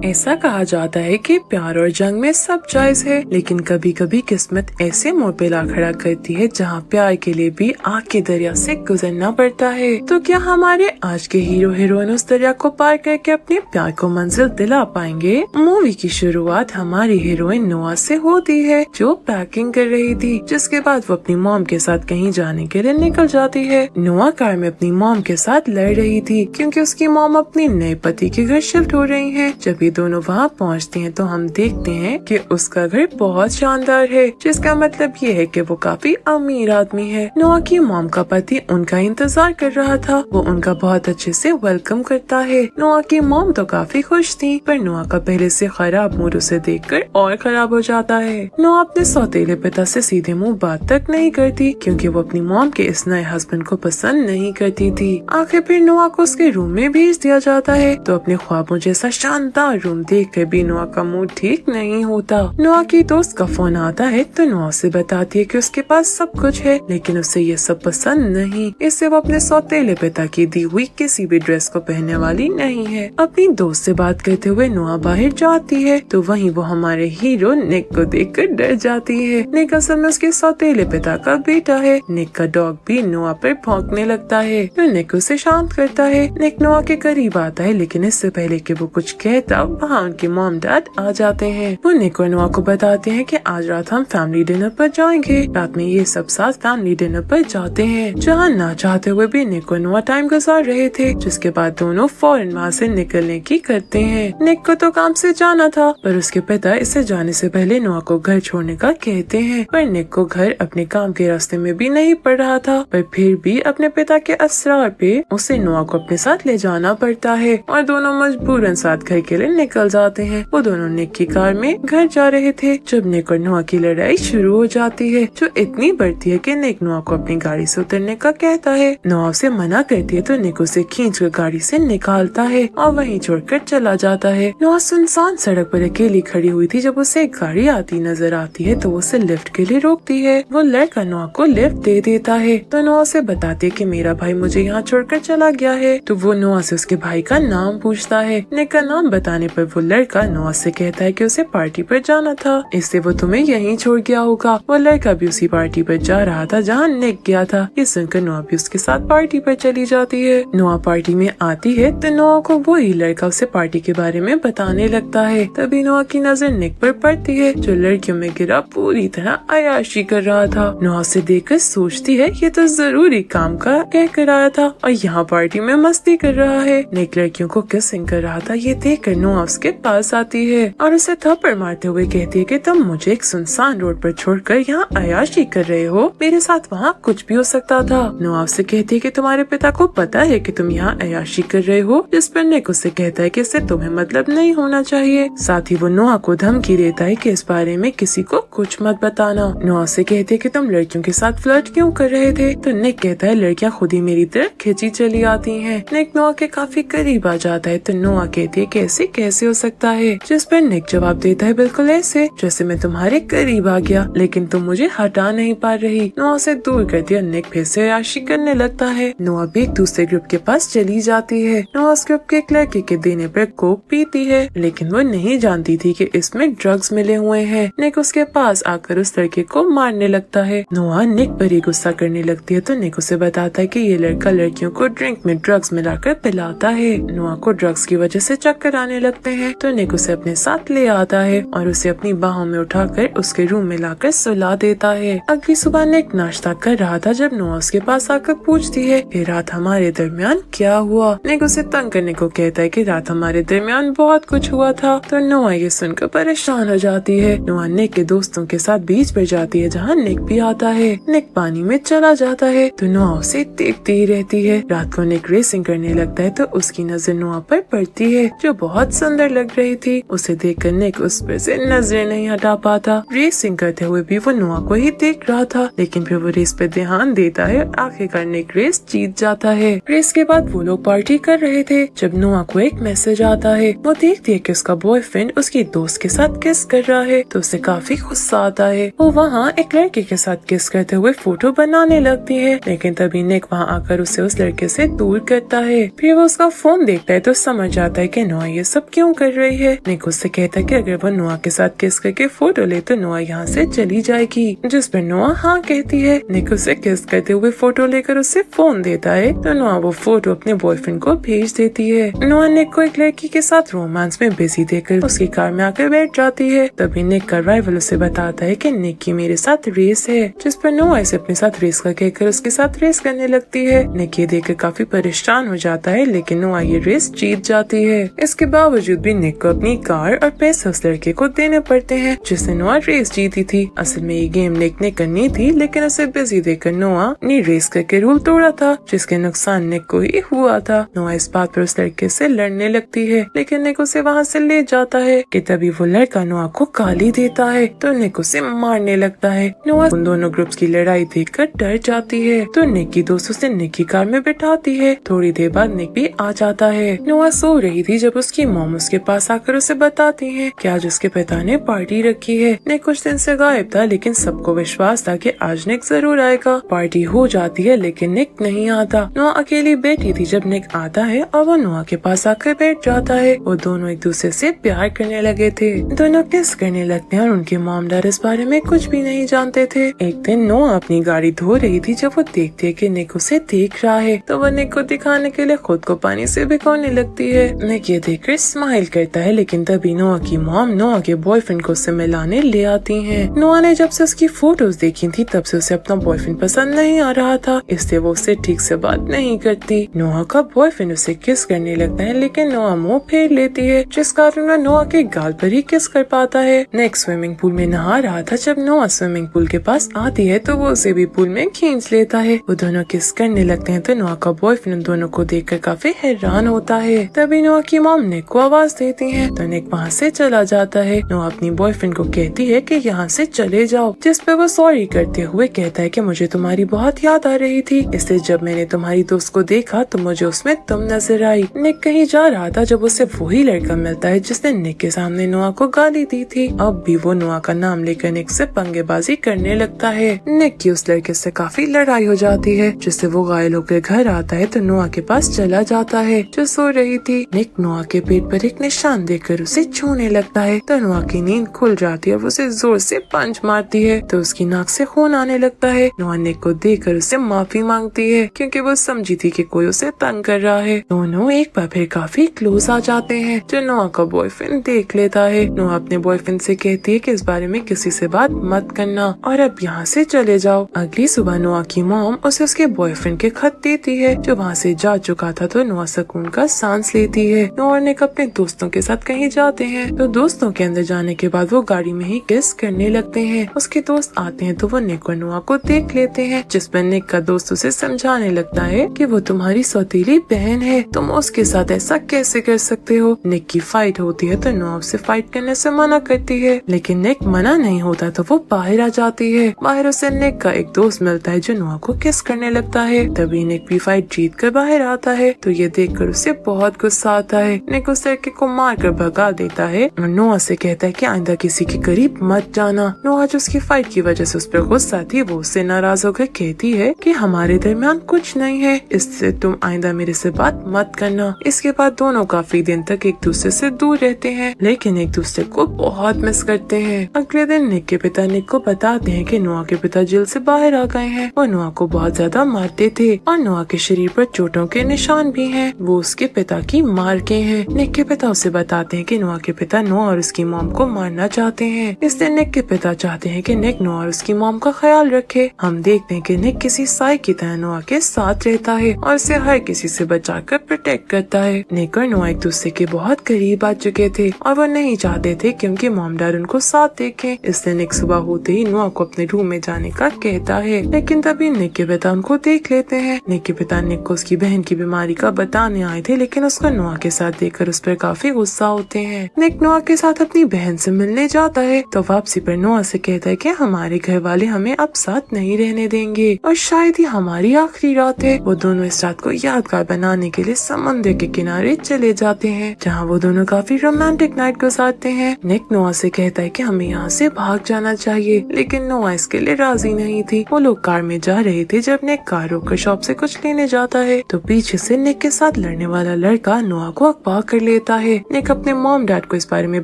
ऐसा कहा जाता है कि प्यार और जंग में सब जायज है, लेकिन कभी कभी किस्मत ऐसे मोड़ पे ला खड़ा करती है जहाँ प्यार के लिए भी आग के दरिया से गुजरना पड़ता है। तो क्या हमारे आज के हीरो हीरोइन उस दरिया को पार करके अपने प्यार को मंजिल दिला पाएंगे? मूवी की शुरुआत हमारी हीरोइन नोआ से होती है, जो पैकिंग कर रही थी, जिसके बाद वो अपनी मॉम के साथ कहीं जाने के लिए निकल जाती है। नोआ कार में अपनी मॉम के साथ लड़ रही थी क्योंकि उसकी मॉम अपने नए पति के घर शिफ्ट हो रही है। जब ये दोनों वहाँ पहुँचती हैं तो हम देखते हैं कि उसका घर बहुत शानदार है, जिसका मतलब ये है कि वो काफी अमीर आदमी है। नोआ की मॉम का पति उनका इंतजार कर रहा था, वो उनका बहुत अच्छे से वेलकम करता है। नोआ की मॉम तो काफी खुश थी, पर नोआ का पहले से खराब मूड उसे देखकर और खराब हो जाता है। नोआ अपने सौतेले पिता से सीधे मुंह बात तक नहीं करती क्योंकि वो अपनी मॉम के इस नए हस्बैंड को पसंद नहीं करती थी। आखिर फिर नोआ को उसके रूम में भेज दिया जाता है, तो अपने ख्वाबों जैसा शानदार रूम देखकर भी नोआ का मूड ठीक नहीं होता। नोआ की दोस्त का फोन आता है तो नोआ से बताती है कि उसके पास सब कुछ है, लेकिन उसे ये सब पसंद नहीं, इससे वो अपने सौतेले पिता की दी हुई किसी भी ड्रेस को पहनने वाली नहीं है। अपनी दोस्त से बात करते हुए नोआ बाहर जाती है तो वहीं वो हमारे हीरो निक को देखकर डर जाती है। निक असल में उसके सौतेले पिता का बेटा है। निक का डॉग भी नोआ पर भौंकने लगता है तो निक उसे शांत करता है। निक नोआ के करीब आता है, लेकिन इससे पहले कि वो कुछ कहता वहाँ उनके मॉम डैड आ जाते हैं। वो निक और नोआ को बताते हैं कि आज रात हम फैमिली डिनर पर जाएंगे। रात में ये सब साथ फैमिली डिनर पर जाते हैं, जहाँ ना चाहते हुए भी निक और नोआ टाइम गुजार रहे थे, जिसके बाद दोनों फौरन वहाँ से निकलने की करते हैं। निक को तो काम से जाना था, पर उसके पिता इसे जाने से पहले नोआ को घर छोड़ने का कहते हैं, पर निक को घर अपने काम के रास्ते में भी नहीं पड़ रहा था, पर फिर भी अपने पिता के असरार पे उसे नोआ को अपने साथ ले जाना पड़ता है और दोनों मजबूरन साथ घर के लिए निकल जाते हैं। वो दोनों निक की कार में घर जा रहे थे जब निक और नोआ की लड़ाई शुरू हो जाती है, जो इतनी बढ़ती है कि निक नोआ को अपनी गाड़ी से उतरने का कहता है। नोआ उसे मना करती है तो निक उसे खींचकर गाड़ी से निकालता है और वहीं छोड़कर चला जाता है। नोआ सुनसान सड़क पर अकेली खड़ी हुई थी जब उसे एक गाड़ी आती नजर आती है तो वो उसे लिफ्ट के लिए रोकती है। वो लड़का नोआ को लिफ्ट दे देता है तो नोआ उसे बताती है कि मेरा भाई मुझे यहाँ छोड़कर चला गया है। तो वो नोआ से उसके भाई का नाम पूछता है। निक का नाम बताने पर वो लड़का नोआ से कहता है कि उसे पार्टी पर जाना था, इससे वो तुम्हें यहीं छोड़ गया होगा। वो लड़का भी उसी पार्टी पर जा रहा था जहाँ निक गया था। ये सुनकर नोआ भी उसके साथ पार्टी पर चली जाती है। नोआ पार्टी में आती है तो नोआ को वही लड़का उसे पार्टी के बारे में बताने लगता है। तभी नोआ की नजर निक पर पड़ती है, जो लड़कियों में गिरा पूरी तरह अय्याशी कर रहा था। नोआ उसे देखकर सोचती है ये तो जरूरी काम का कह कर आया था और यहाँ पार्टी में मस्ती कर रहा है। निक लड़कियों को किसिंग कर रहा था, ये देखकर नोआ उसके पास आती है और उसे थप्पड़ मारते हुए कहती है कि तुम मुझे एक सुनसान रोड पर छोड़कर यहाँ अय्याशी कर रहे हो, मेरे साथ वहाँ कुछ भी हो सकता था। नोआ उससे कहती है कि तुम्हारे पिता को पता है कि तुम यहाँ अय्याशी कर रहे हो, जिस पर निक उससे कहता है कि इससे तुम्हें मतलब नहीं होना चाहिए। साथ ही वो नोआ को धमकी देता है कि इस बारे में किसी को कुछ मत बताना। नोआ से कहते है कि तुम लड़कियों के साथ फ्लर्ट क्यों कर रहे थे, तो निक कहता है लड़कियां खुद ही मेरी तरफ खिंची चली आती हैं। निक नोआ के काफी करीब आ जाता है तो नोआ कहती है कि ऐसे कैसे हो सकता है, जिस पर निक जवाब देता है बिल्कुल ऐसे जैसे मैं तुम्हारे करीब आ गया लेकिन तुम मुझे हटा नहीं पा रही। नोआ से दूर कर दिया, निक फिर से अय्याशी करने लगता है। नोआ भी एक दूसरे ग्रुप के पास चली जाती है। नोआ उस ग्रुप के एक लड़के के देने पर कोक पीती है, लेकिन वो नहीं जानती थी कि इसमें ड्रग्स मिले हुए हैं। निक उसके पास आकर उस लड़के को मारने लगता है। नोआ निक पर ही गुस्सा करने लगती है तो निक उसे बताता है कि ये लड़का लड़कियों को ड्रिंक में ड्रग्स मिलाकर पिलाता है। नोआ को ड्रग्स की वजह से चक्कर आने लगते हैं तो निक उसे अपने साथ ले आता है और उसे अपनी बाहों में उठाकर उसके रूम में लाकर सुला देता है। अगली सुबह निक नाश्ता कर रहा था जब नोआ उसके पास आकर पूछती है कि रात हमारे दरमियान क्या हुआ। निक उसे तंग करने को कहता है कि रात हमारे दरमियान बहुत कुछ हुआ था, तो नोआ ये सुनकर परेशान हो जाती है। नोआ निक के दोस्तों के साथ बीच पर जाती है जहाँ निक भी आता है। निक पानी में चला जाता है तो नोआ उसे देखती ही रहती है। रात को निक रेसिंग करने लगता है तो उसकी नजर नोआ पर पड़ती है, जो बहुत सुंदर लग रही थी। उसे देखकर निक उस पर से नजरें नहीं हटा पाता। रेसिंग करते हुए भी वो नोआ को ही देख रहा था, लेकिन फिर वो रेस पे ध्यान देता है। आखिरकार निक रेस जीत जाता है। रेस के बाद वो लोग पार्टी कर रहे थे जब नोआ को एक मैसेज आता है। वो देखती है कि उसका बॉयफ्रेंड उसकी दोस्त के साथ किस कर रहा है तो उसे काफी गुस्सा आता है। वो वहाँ एक लड़के के साथ किस करते हुए फोटो बनाने लगती है, लेकिन तभी निक वहाँ आकर उसे उस लड़के से दूर करता है। फिर वो उसका फोन देखता है तो समझ आता है कि नोआ ये सब क्यों कर रही है। निक उससे कहता है कि अगर वो नोआ के साथ किस करके फोटो ले तो नोआ यहाँ से चली जाएगी, जिस पर नोआ हाँ कहती है। निक उसे किस करते हुए फोटो लेकर उसे फोन देता है तो नोआ वो फोटो अपने बॉयफ्रेंड को भेज देती है। नोआ निक को एक लड़की के साथ रोमांस में बिजी देखकर उसकी कार में आकर बैठ जाती है। तभी निक का राइवल उसे बताता है कि निक की मेरे साथ रेस है, जिस पर नोआ इसे अपने साथ रेस का कहकर उसके साथ रेस करने लगती है। निक ये देखकर काफी परेशान हो जाता है, लेकिन नोआ ये रेस जीत जाती है। इसके बावजूद भी निक को अपनी कार और पैसे उस लड़के को देने पड़ते हैं जिसने नोआ रेस जीती थी। असल में ये गेम निक ने करनी थी, लेकिन उसे बिजी देखकर नोआ ने रेस करके रूल तोड़ा था, जिसके नुकसान निक को ही हुआ था। नोआ इस बात पर उस लड़के से लड़ने लगती है, लेकिन निक उसे वहाँ से ले जाता है कि तभी वो लड़का नोआ को गाली देता है तो निक उसे मारने लगता है। नोआ उन दोनों ग्रुप्स की लड़ाई देखकर डर जाती है तो निक की दोस्त उसे निक की कार में बैठाती है। थोड़ी देर बाद निक भी आ जाता है। नोआ सो रही थी जब उसकी मॉम उसके पास आकर उसे बताती है कि आज उसके पिता ने पार्टी रखी है। निक कुछ दिन से गायब था, लेकिन सबको विश्वास था कि आज निक जरूर आएगा। पार्टी हो जाती है लेकिन निक नहीं आता। नोआ अकेली बैठी थी जब निक आता है और वो नोआ के पास आकर बैठ जाता है। वो दोनों एक दूसरे से प्यार करने लगे थे। दोनों किस करने लगते हैं और उनके मॉम डैड इस बारे में कुछ भी नहीं जानते थे। एक दिन नोआ अपनी गाड़ी धो रही थी जब वो देखती है कि निक उसे देख रहा है तो वो निक को दिखाने के लिए खुद को पानी से भिगोने लगती है। निक ये देखकर स्माइल करता है, लेकिन तभी नोआ की मॉम नोआ के बॉयफ्रेंड को उससे मिलाने ले आती हैं। नोआ ने जब से उसकी फोटोज देखी थी तब से उसे अपना बॉयफ्रेंड पसंद नहीं आ रहा था, इसलिए वो उससे ठीक से बात नहीं करती। नोआ का बॉयफ्रेंड उसे किस करने लगता है, लेकिन नोआ मुंह फेर लेती है, जिस कारण वह नोआ के गाल पर ही किस कर पाता है। निक स्विमिंग पूल में नहा रहा था। जब नोआ स्विमिंग पूल के पास आती है तो वो उसे भी पूल में खींच लेता है। वो दोनों किस करने लगते हैं तो नोआ का बॉयफ्रेंड उन दोनों को देखकर काफी हैरान होता है। तभी नोआ की मॉम निक को आवाज देती है तो निक वहाँ से चला जाता है। नोआ अपनी बॉयफ्रेंड को कहती है कि यहाँ से चले जाओ, जिस पे वो सॉरी करते हुए कहता है कि मुझे तुम्हारी बहुत याद आ रही थी, इसलिए जब मैंने तुम्हारी दोस्त को देखा तो मुझे उसमें तुम नजर आई। निक कहीं जा रहा था जब उसे वही लड़का मिलता है जिसने निक के सामने नोआ को गाली दी थी। अब भी वो नोआ का नाम लेकर निक से पंगेबाजी करने लगता है। निक की उस लड़के से काफी लड़ाई हो जाती है, जिससे वो घायल होकर घर आता है तो नोआ के पास चला जाता है जो सो रही थी। निक नोआ के पेट पर एक निशान देखकर उसे छूने लगता है तो नोआ की नींद खुल जाती है और उसे जोर से पंच मारती है तो उसकी नाक से खून आने लगता है। नोआ निक को देखकर उससे माफी मांगती है क्योंकि वो समझी थी कि कोई उसे तंग कर रहा है। दोनों एक बार फिर काफी क्लोज आ जाते हैं जो नोआ का बॉयफ्रेंड देख लेता है। नोआ अपने बॉयफ्रेंड से कहती है कि इस बारे में किसी से बात मत करना और अब यहाँ से चले जाओ। अगली सुबह नोआ की मॉम उसे उसके बॉयफ्रेंड के खत देती है जो वहाँ से जा चुका था तो नोआ सुकून का सांस लेती है। नोआ और निक अपने दोस्तों के साथ कहीं जाते हैं तो दोस्तों के अंदर जाने के बाद वो गाड़ी में ही किस करने लगते हैं। उसके दोस्त आते हैं तो वो निक और नोआ को देख लेते हैं, जिसमें निक का दोस्त उसे समझाने लगता है कि वो तुम्हारी सौतीली बहन है, तुम उसके साथ ऐसा कैसे कर सकते हो। निक की फाइट होती है तो नोआ उसे फाइट करने से मना करती है, लेकिन निक मना नहीं होता तो वो बाहर आ जाती है। बाहर उसे निक का एक दोस्त मिलता है जो नोआ को किस करने लगता है। तभी निक भी फाइट जीत कर बाहर आता है तो ये देखकर उसे बहुत गुस्सा आता है। निक उस लड़के को मार कर भगा देता है और नोआ से कहता है कि आइंदा किसी के करीब मत जाना। नोआ जो उसकी फाइट की वजह से उस पर गुस्सा थी वो उससे नाराज होकर कहती है कि हमारे दरमियान कुछ नहीं है, इससे तुम आइंदा मेरे से बात मत करना। इसके बाद दोनों काफी दिन तक एक दूसरे से दूर रहते हैं, लेकिन एक दूसरे को बहुत मिस करते हैं। अगले दिन निक के पिता निक को बताते हैं कि नोआ के पिता जेल से बाहर आ गए हैं। वो नोआ को बहुत ज्यादा मारते थे और नोआ के शरीर पर चोटों के निशान भी हैं। वो उसके पिता की मार के हैं। निक के पिता उसे बताते हैं कि नोआ के पिता नोआ और उसकी मॉम को मारना चाहते हैं, इसलिए निक के पिता चाहते हैं कि निक नोआ और उसकी मॉम का ख्याल रखे। हम देखते हैं कि निक किसी साई की तरह नोआ के साथ रहता है और उसे हर किसी से बचाकर प्रोटेक्ट करता है। निक और नोआ एक दूसरे के बहुत करीब आ चुके थे और वो नहीं चाहते थे क्योंकि मॉम डैड उनको साथ देखें, इसलिए निक सुबह होते ही नोआ को अपने रूम में जाने का कहता है, लेकिन तभी निक के पिता उनको देख लेते हैं। निक के पिता निक को उसकी बहन की बीमारी का बताने आए थे, लेकिन उसको नोआ के साथ देखकर उस पर काफी गुस्सा होते हैं। निक नोआ के साथ अपनी बहन से मिलने जाता है तो वापसी पर नोआ से कहता है कि हमारे घर वाले हमें अब साथ नहीं रहने देंगे और शायद ही हमारी आखिरी रात है। वो दोनों इस रात को यादगार बनाने के लिए समुद्र के किनारे चले जाते हैं, जहाँ वो दोनों काफी रोमांटिक नाइट गुजारते हैं। निक नोआ से कहता है कि हमें यहाँ से भाग जाना चाहिए, लेकिन नोआ इसके लिए राजी नहीं थी। वो लोग कार में जा रहे थे जब निक कार रोककर शॉप से कुछ लेने जाता है तो पीछे से निक के साथ लड़ने वाला लड़का नोआ को अगवा कर लेता देता है। निक अपने मॉम डैड को इस बारे में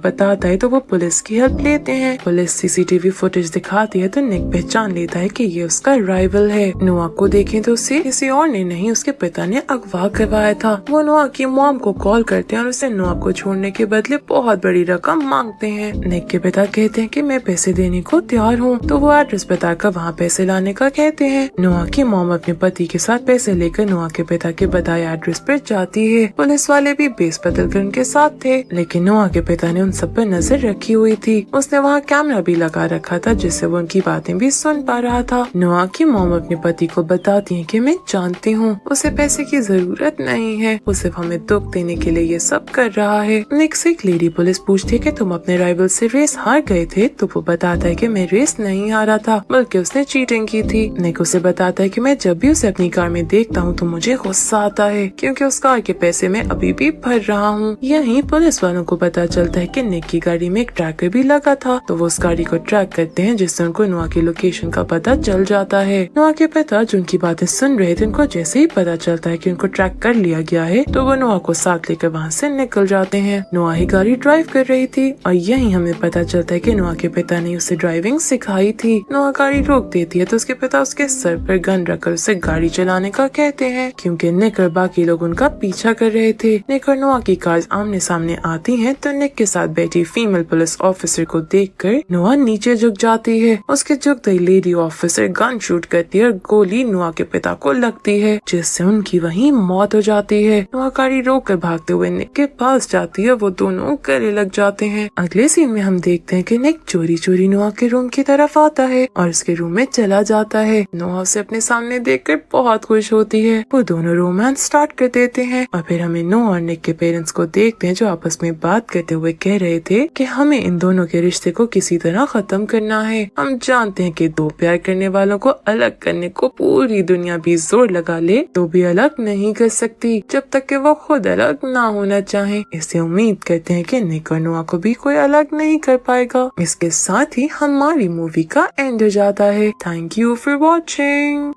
बताता है तो वो पुलिस की हेल्प लेते हैं। पुलिस सीसीटीवी फुटेज दिखाती है तो निक पहचान लेता है कि ये उसका राइवल है। नोआ को देखें तो उसे किसी और ने नहीं, उसके पिता ने अगवा करवाया था। वो नोआ की मॉम को कॉल करते हैं और उसे नोआ को छोड़ने के बदले बहुत बड़ी रकम मांगते हैं। निक के पिता कहते हैं कि मैं पैसे देने को तैयार हूँ, तो वो एड्रेस बताकर वहाँ पैसे लाने का कहते हैं। नोआ की मॉम अपने पति के साथ पैसे लेकर नोआ के पिता के बताए एड्रेस पर जाती है। पुलिस वाले भी बेस बदल कर उनके साथ थे, लेकिन नोआ के पिता ने उन सब पर नजर रखी हुई थी। उसने वहाँ कैमरा भी लगा रखा था जिससे वो उनकी बातें भी सुन पा रहा था। नोआ की मॉम अपने पति को बताती है कि मैं जानती हूँ उसे पैसे की जरूरत नहीं है, वो सिर्फ हमें दुख देने के लिए ये सब कर रहा है। निक से एक लेडी पुलिस पूछती है कि तुम अपने राइवल से रेस हार गए थे, तो वो बताता है कि मैं रेस नहीं हारा था बल्कि उसने चीटिंग की थी। निक उसे बताता है कि मैं जब भी उसे अपनी कार में देखता हूँ तो मुझे गुस्सा आता है क्योंकि उस कार के पैसे मैं अभी भी भर रहा हूँ। यहीं पुलिस वालों को पता चलता है कि निक की गाड़ी में एक ट्रैकर भी लगा था, तो वो उस गाड़ी को ट्रैक करते हैं जिससे उनको नोआ की लोकेशन का पता चल जाता है। नोआ के पिता जो उनकी बातें सुन रहे थे, उनको जैसे ही पता चलता है कि उनको ट्रैक कर लिया गया है तो वो नोआ को साथ लेकर वहाँ से निकल जाते हैं। नोआ ही गाड़ी ड्राइव कर रही थी और यहीं हमें पता चलता है कि नोआ के पिता ने उसे ड्राइविंग सिखाई थी। नोआ गाड़ी रोक देती है तो उसके पिता उसके सर पर गन रखकर उसे गाड़ी चलाने का कहते हैं क्योंकि निक और बाकी लोग उनका पीछा कर रहे थे। निक और नोआ की कार आमने सामने आती है तो निक के साथ बैठी फीमेल पुलिस ऑफिसर को देखकर नोआ नीचे झुक जाती है। उसके झुकते ही लेडी ऑफिसर गन शूट करती है और गोली नोआ के पिता को लगती है जिससे उनकी वहीं मौत हो जाती है। नोआ गाड़ी रोक कर भागते हुए निक के पास जाती है, वो दोनों गले लग जाते हैं। अगले सीन में हम देखते हैं कि निक चोरी चोरी नोआ के रूम की तरफ आता है और उसके रूम में चला जाता है। नोआ उसे अपने सामने देखकर बहुत खुश होती है। वो दोनों रोमांस स्टार्ट कर देते हैं और फिर हमें नोआ और निक के पेरेंट्स को देखते हैं जो आपस में बात करते हुए कह रहे थे कि हमें इन दोनों के रिश्ते को किसी तरह खत्म करना है। हम जानते हैं कि दो प्यार करने वालों को अलग करने को पूरी दुनिया भी जोर लगा ले तो भी अलग नहीं कर सकती जब तक कि वो खुद अलग ना होना चाहे। इससे उम्मीद करते हैं कि निक और नोआ को भी कोई अलग नहीं कर पाएगा। इसके साथ ही हमारी मूवी का एंड हो जाता है। Thank you for watching.